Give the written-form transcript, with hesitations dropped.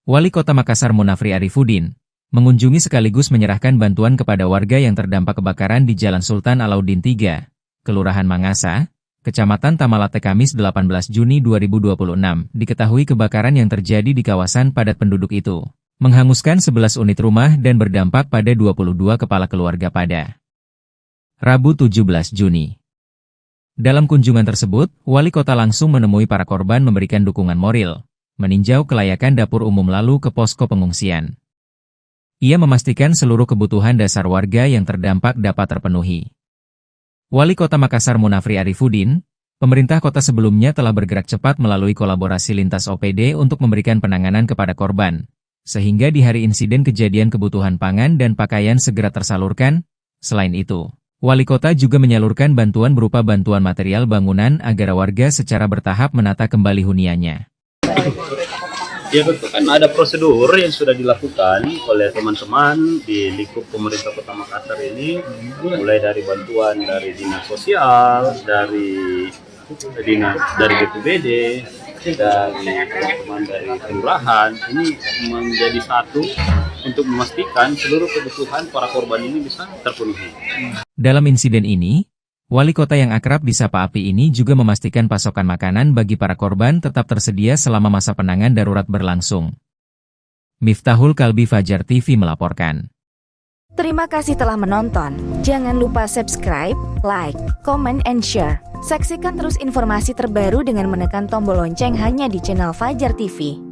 Wali Kota Makassar Munafri Arifudin mengunjungi sekaligus menyerahkan bantuan kepada warga yang terdampak kebakaran di Jalan Sultan Alauddin III, Kelurahan Mangasa, Kecamatan Tamalate Kamis 18 Juni 2026. Diketahui kebakaran yang terjadi di kawasan padat penduduk itu menghanguskan 11 unit rumah dan berdampak pada 22 kepala keluarga pada Rabu 17 Juni. Dalam kunjungan tersebut, Wali Kota langsung menemui para korban memberikan dukungan moral, meninjau kelayakan dapur umum lalu ke posko pengungsian. Ia memastikan seluruh kebutuhan dasar warga yang terdampak dapat terpenuhi. Wali Kota Makassar Munafri Arifudin, pemerintah kota sebelumnya telah bergerak cepat melalui kolaborasi lintas OPD untuk memberikan penanganan kepada korban, sehingga di hari insiden kejadian kebutuhan pangan dan pakaian segera tersalurkan. Selain itu, Wali Kota juga menyalurkan bantuan berupa bantuan material bangunan agar warga secara bertahap menata kembali huniannya. Ya betul, kan ada prosedur yang sudah dilakukan oleh teman-teman di lingkup pemerintah Kota Makassar ini, mulai dari bantuan dari dinas sosial, dari BPBD, dari teman-teman dari kelurahan, ini menjadi satu untuk memastikan seluruh kebutuhan para korban ini bisa terpenuhi. Dalam insiden ini, Wali Kota yang akrab disapa Api ini juga memastikan pasokan makanan bagi para korban tetap tersedia selama masa penanganan darurat berlangsung. Miftahul Kalbi, Fajar TV melaporkan. Terima kasih telah menonton. Jangan lupa subscribe, like, comment, and share. Saksikan terus informasi terbaru dengan menekan tombol lonceng hanya di channel Fajar TV.